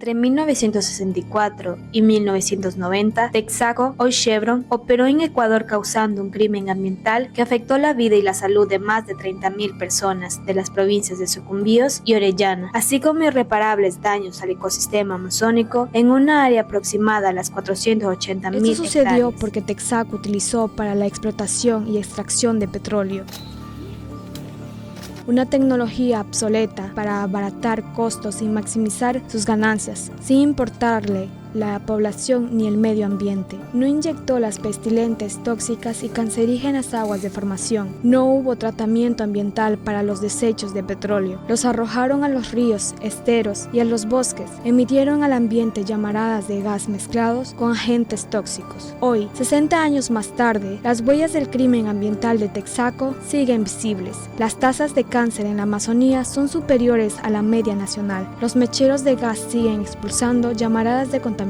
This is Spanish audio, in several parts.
Entre 1964 y 1990, Texaco, hoy Chevron, operó en Ecuador causando un crimen ambiental que afectó la vida y la salud de más de 30.000 personas de las provincias de Sucumbíos y Orellana, así como irreparables daños al ecosistema amazónico en una área aproximada a las 480.000 hectáreas. Esto sucedió porque Texaco utilizó para la explotación y extracción de petróleo una tecnología obsoleta para abaratar costos y maximizar sus ganancias, sin importarle la población ni el medio ambiente. No inyectó las pestilentes, tóxicas y cancerígenas aguas de formación. No hubo tratamiento ambiental para los desechos de petróleo. Los arrojaron a los ríos, esteros y a los bosques. Emitieron al ambiente llamaradas de gas mezclados con agentes tóxicos. Hoy, 60 años más tarde, las huellas del crimen ambiental de Texaco siguen visibles. Las tasas de cáncer en la Amazonía son superiores a la media nacional. Los mecheros de gas siguen expulsando llamaradas de contaminación.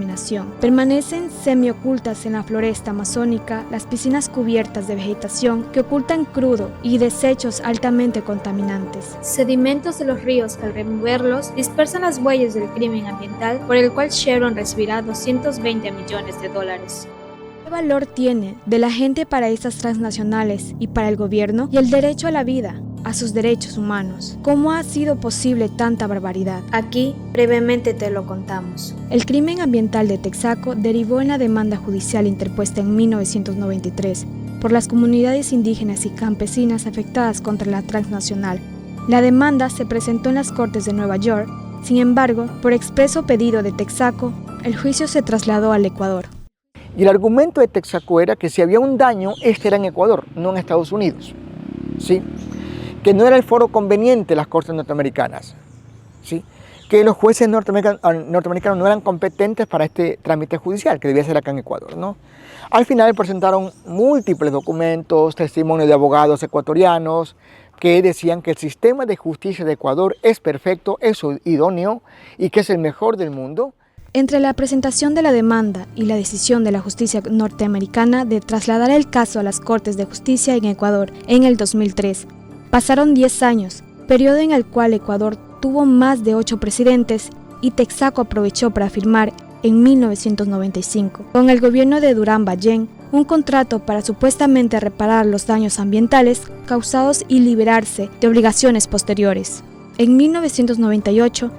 Permanecen semiocultas en la floresta amazónica las piscinas cubiertas de vegetación que ocultan crudo y desechos altamente contaminantes. Sedimentos de los ríos que al removerlos dispersan las huellas del crimen ambiental por el cual Chevron recibirá $220 millones. ¿Qué valor tiene de la gente para estas transnacionales y para el gobierno y el derecho a la vida, a sus derechos humanos? ¿Cómo ha sido posible tanta barbaridad? Aquí brevemente te lo contamos. El crimen ambiental de Texaco derivó en la demanda judicial interpuesta en 1993 por las comunidades indígenas y campesinas afectadas contra la transnacional. La demanda se presentó en las Cortes de Nueva York. Sin embargo, por expreso pedido de Texaco, el juicio se trasladó al Ecuador. Y el argumento de Texaco era que si había un daño, este era en Ecuador, no en Estados Unidos. ¿Sí? Que no era el foro conveniente las cortes norteamericanas. ¿Sí? Que los jueces norteamericanos no eran competentes para este trámite judicial, que debía ser acá en Ecuador, ¿no? Al final presentaron múltiples documentos, testimonios de abogados ecuatorianos que decían que el sistema de justicia de Ecuador es perfecto, es idóneo y que es el mejor del mundo. Entre la presentación de la demanda y la decisión de la justicia norteamericana de trasladar el caso a las Cortes de Justicia en Ecuador en el 2003, pasaron 10 años, periodo en el cual Ecuador tuvo más de 8 presidentes y Texaco aprovechó para firmar en 1995 con el gobierno de Durán Ballén un contrato para supuestamente reparar los daños ambientales causados y liberarse de obligaciones posteriores. En 1998,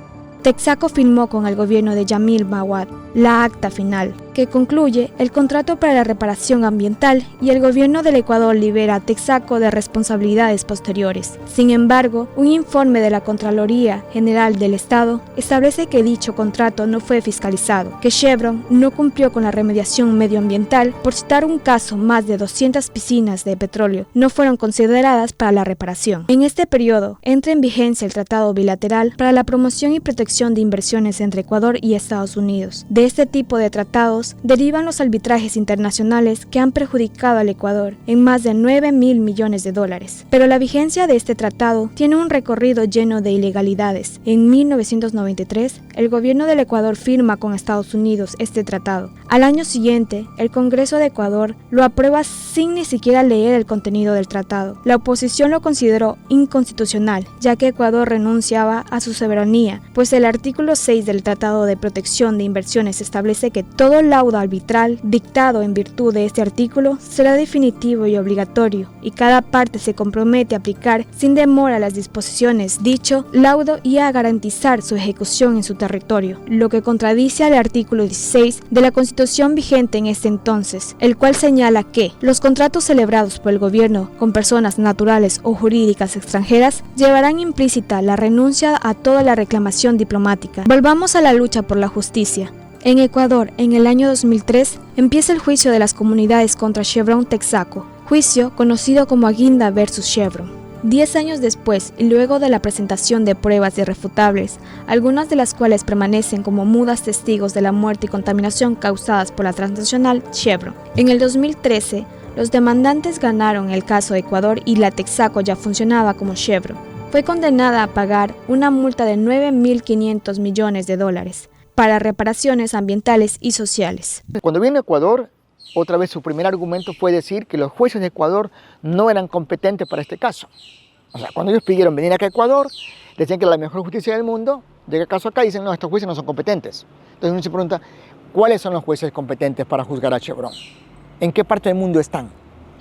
Texaco firmó con el gobierno de Yamil Mahuad la acta final, que concluye el contrato para la reparación ambiental y el gobierno del Ecuador libera a Texaco de responsabilidades posteriores. Sin embargo, un informe de la Contraloría General del Estado establece que dicho contrato no fue fiscalizado, que Chevron no cumplió con la remediación medioambiental. Por citar un caso, más de 200 piscinas de petróleo no fueron consideradas para la reparación. En este periodo, entra en vigencia el Tratado Bilateral para la promoción y protección de inversiones entre Ecuador y Estados Unidos. De este tipo de tratados derivan los arbitrajes internacionales que han perjudicado al Ecuador en más de $9.000 millones. Pero la vigencia de este tratado tiene un recorrido lleno de ilegalidades. En 1993, el gobierno del Ecuador firma con Estados Unidos este tratado. Al año siguiente, el Congreso de Ecuador lo aprueba sin ni siquiera leer el contenido del tratado. La oposición lo consideró inconstitucional, ya que Ecuador renunciaba a su soberanía, pues el artículo 6 del Tratado de Protección de Inversiones establece que todo laudo arbitral dictado en virtud de este artículo será definitivo y obligatorio, y cada parte se compromete a aplicar sin demora las disposiciones dicho laudo y a garantizar su ejecución en su territorio, lo que contradice al artículo 16 de la Constitución vigente en este entonces, el cual señala que los contratos celebrados por el gobierno con personas naturales o jurídicas extranjeras llevarán implícita la renuncia a toda la reclamación diplomática. Volvamos a la lucha por la justicia. En Ecuador, en el año 2003, empieza el juicio de las comunidades contra Chevron Texaco, juicio conocido como Aguinda versus Chevron. 10 años después, y luego de la presentación de pruebas irrefutables, algunas de las cuales permanecen como mudas testigos de la muerte y contaminación causadas por la transnacional Chevron. En el 2013, los demandantes ganaron el caso de Ecuador y la Texaco ya funcionaba como Chevron. Fue condenada a pagar una multa de $9.500 millones para reparaciones ambientales y sociales. Cuando vino a Ecuador, otra vez su primer argumento fue decir que los jueces de Ecuador no eran competentes para este caso. O sea, cuando ellos pidieron venir acá a Ecuador, decían que era la mejor justicia del mundo, Llega el caso acá y dicen, no, estos jueces no son competentes. Entonces uno se pregunta, ¿cuáles son los jueces competentes para juzgar a Chevron? ¿En qué parte del mundo están?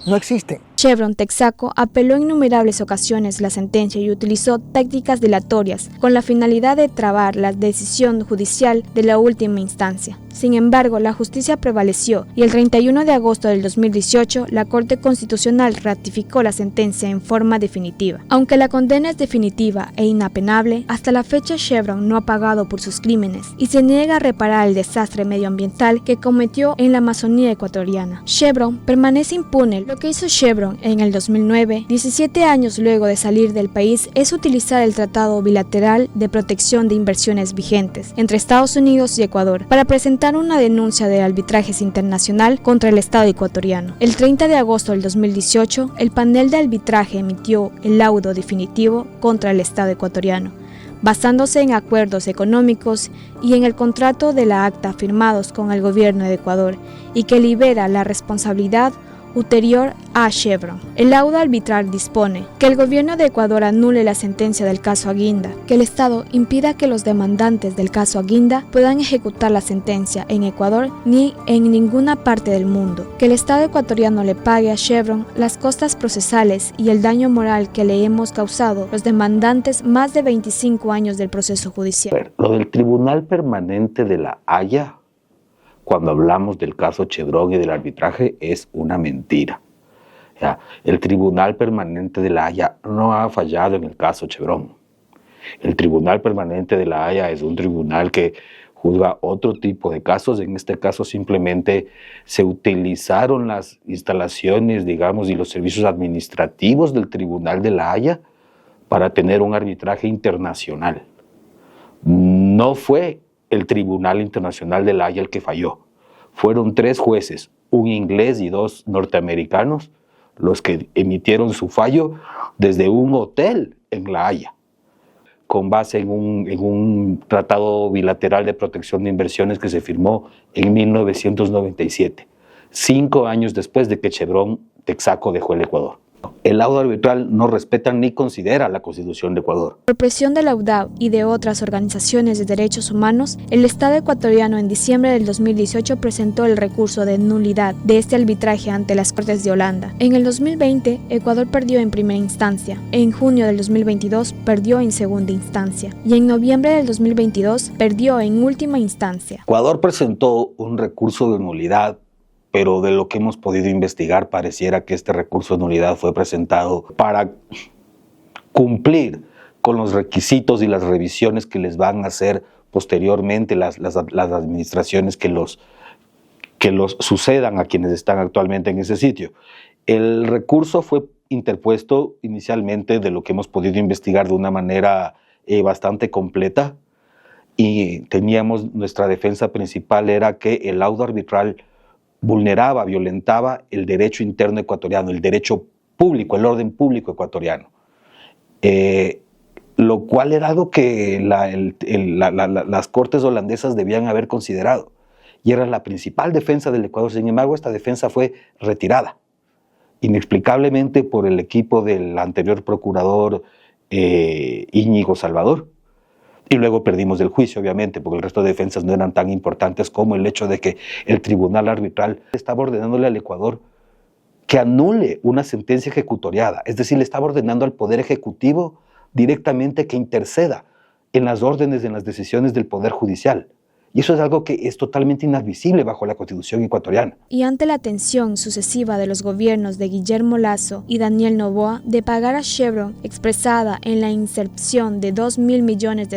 No existen. Chevron Texaco apeló en innumerables ocasiones la sentencia y utilizó tácticas dilatorias con la finalidad de trabar la decisión judicial de la última instancia. Sin embargo, la justicia prevaleció y el 31 de agosto del 2018 la Corte Constitucional ratificó la sentencia en forma definitiva. Aunque la condena es definitiva e inapelable, hasta la fecha Chevron no ha pagado por sus crímenes y se niega a reparar el desastre medioambiental que cometió en la Amazonía ecuatoriana. Chevron permanece impune. Lo que hizo Chevron en el 2009, 17 años luego de salir del país, es utilizar el Tratado Bilateral de Protección de Inversiones vigentes entre Estados Unidos y Ecuador para presentar una denuncia de arbitrajes internacional contra el Estado ecuatoriano. El 30 de agosto del 2018, el panel de arbitraje emitió el laudo definitivo contra el Estado ecuatoriano, basándose en acuerdos económicos y en el contrato de la ACTA firmados con el gobierno de Ecuador y que libera la responsabilidad ulterior a Chevron. El laudo arbitral dispone que el gobierno de Ecuador anule la sentencia del caso Aguinda, que el Estado impida que los demandantes del caso Aguinda puedan ejecutar la sentencia en Ecuador ni en ninguna parte del mundo, que el Estado ecuatoriano le pague a Chevron las costas procesales y el daño moral que le hemos causado los demandantes más de 25 años del proceso judicial. Lo del Tribunal Permanente de la Haya, cuando hablamos del caso Chevron y del arbitraje, es una mentira. El Tribunal Permanente de la Haya no ha fallado en el caso Chevron. El Tribunal Permanente de la Haya es un tribunal que juzga otro tipo de casos. En este caso simplemente se utilizaron las instalaciones, digamos, y los servicios administrativos del Tribunal de la Haya para tener un arbitraje internacional. No fue el Tribunal Internacional de la Haya el que falló. Fueron 3 jueces, un inglés y 2 norteamericanos, los que emitieron su fallo desde un hotel en La Haya, con base en un tratado bilateral de protección de inversiones que se firmó en 1997, 5 años después de que Chevron Texaco dejó el Ecuador. El laudo arbitral no respeta ni considera la Constitución de Ecuador. Por presión de la UDAW y de otras organizaciones de derechos humanos, el Estado ecuatoriano en diciembre del 2018 presentó el recurso de nulidad de este arbitraje ante las Cortes de Holanda. En el 2020, Ecuador perdió en primera instancia, en junio del 2022 perdió en segunda instancia y en noviembre del 2022 perdió en última instancia. Ecuador presentó un recurso de nulidad, pero de lo que hemos podido investigar pareciera que este recurso de nulidad fue presentado para cumplir con los requisitos y las revisiones que les van a hacer posteriormente las administraciones que los sucedan a quienes están actualmente en ese sitio. El recurso fue interpuesto inicialmente, de lo que hemos podido investigar, de una manera bastante completa, y teníamos, nuestra defensa principal era que el laudo arbitral vulneraba, violentaba el derecho interno ecuatoriano, el derecho público, el orden público ecuatoriano, lo cual era algo que las cortes holandesas debían haber considerado, y era la principal defensa del Ecuador. Sin embargo, esta defensa fue retirada inexplicablemente por el equipo del anterior procurador Íñigo Salvador. Y luego perdimos el juicio, obviamente, porque el resto de defensas no eran tan importantes como el hecho de que el tribunal arbitral estaba ordenándole al Ecuador que anule una sentencia ejecutoriada. Es decir, le estaba ordenando al Poder Ejecutivo directamente que interceda en las órdenes, en las decisiones del Poder Judicial. Y eso es algo que es totalmente inadmisible bajo la Constitución ecuatoriana. Y ante la tensión sucesiva de los gobiernos de Guillermo Lasso y Daniel Noboa de pagar a Chevron, expresada en la inserción de $2.000 millones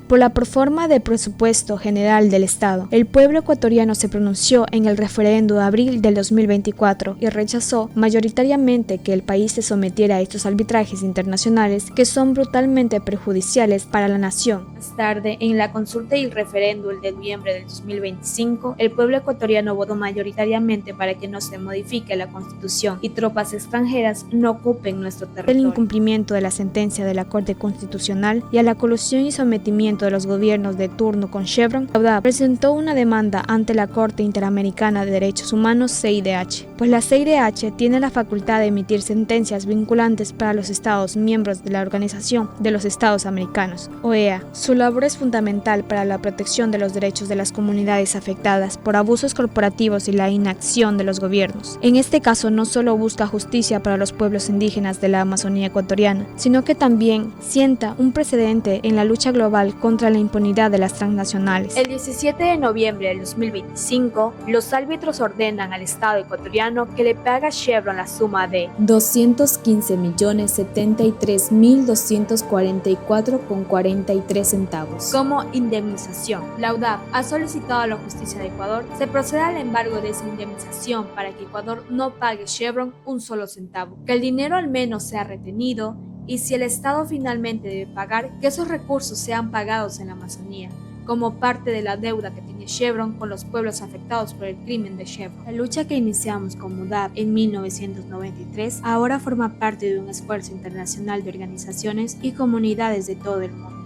por la proforma de presupuesto general del Estado, el pueblo ecuatoriano se pronunció en el referendo de abril del 2024 y rechazó mayoritariamente que el país se sometiera a estos arbitrajes internacionales que son brutalmente perjudiciales para la nación. Más tarde, en la consulta y el referendo, el de noviembre del 2025, el pueblo ecuatoriano votó mayoritariamente para que no se modifique la Constitución y tropas extranjeras no ocupen nuestro territorio. El incumplimiento de la sentencia de la Corte Constitucional y a la colusión y sometimiento de los gobiernos de turno con Chevron, la UDAP presentó una demanda ante la Corte Interamericana de Derechos Humanos CIDH, pues la CIDH tiene la facultad de emitir sentencias vinculantes para los Estados miembros de la Organización de los Estados Americanos, OEA. Su labor es fundamental para la protección de los derechos de las comunidades afectadas por abusos corporativos y la inacción de los gobiernos. En este caso no solo busca justicia para los pueblos indígenas de la Amazonía ecuatoriana, sino que también sienta un precedente en la lucha global contra la impunidad de las transnacionales. El 17 de noviembre del 2025, los árbitros ordenan al Estado ecuatoriano que le pague a Chevron la suma de 215.073.244,43 centavos. como indemnización. La UDAP ha solicitado a la justicia de Ecuador se proceda al embargo de esa indemnización para que Ecuador no pague Chevron un solo centavo, que el dinero al menos sea retenido y si el Estado finalmente debe pagar, que esos recursos sean pagados en la Amazonía, como parte de la deuda que tiene Chevron con los pueblos afectados por el crimen de Chevron. La lucha que iniciamos como UDAP en 1993 ahora forma parte de un esfuerzo internacional de organizaciones y comunidades de todo el mundo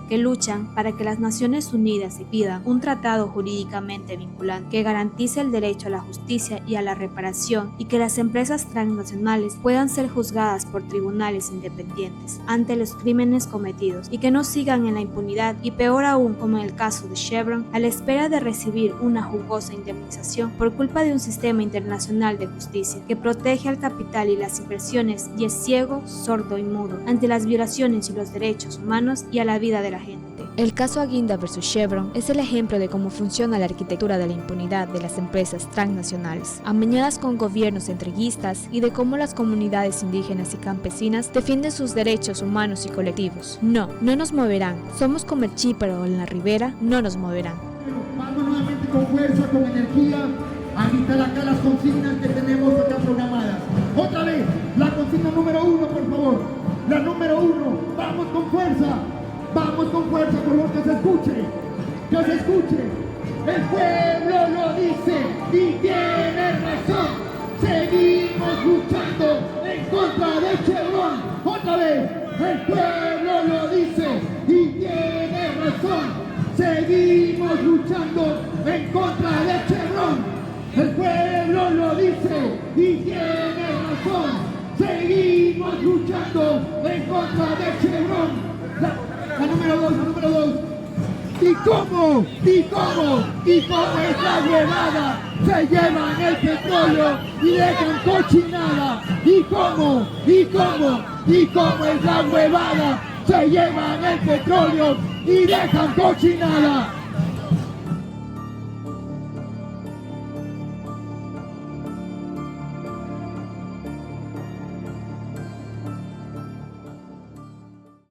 que luchan para que las Naciones Unidas pidan un tratado jurídicamente vinculante que garantice el derecho a la justicia y a la reparación y que las empresas transnacionales puedan ser juzgadas por tribunales independientes ante los crímenes cometidos y que no sigan en la impunidad y peor aún como en el caso de Chevron a la espera de recibir una jugosa indemnización por culpa de un sistema internacional de justicia que protege al capital y las inversiones y es ciego, sordo y mudo ante las violaciones y los derechos humanos y a la vida de la gente. El caso Aguinda vs. Chevron es el ejemplo de cómo funciona la arquitectura de la impunidad de las empresas transnacionales, amañadas con gobiernos entreguistas y de cómo las comunidades indígenas y campesinas defienden sus derechos humanos y colectivos. No nos moverán. Somos como el chíparo en la ribera, no nos moverán. Vamos nuevamente con fuerza, con energía, a gritar acá las consignas que tenemos acá programadas. Otra vez, la consigna número 1, por favor. La número 1, vamos con fuerza. Vamos con fuerza, por favor, que se escuche. Que se escuche. El pueblo lo dice y tiene razón. Seguimos luchando en contra de Chevron. Otra vez. El pueblo lo dice y tiene razón. Seguimos luchando en contra de Chevron. El pueblo lo dice y tiene razón. Seguimos luchando en contra de Chevron. La número 2. ¿Y cómo es la huevada? Se llevan el petróleo y dejan cochinada. ¿Y cómo es la huevada? Se llevan el petróleo y dejan cochinada.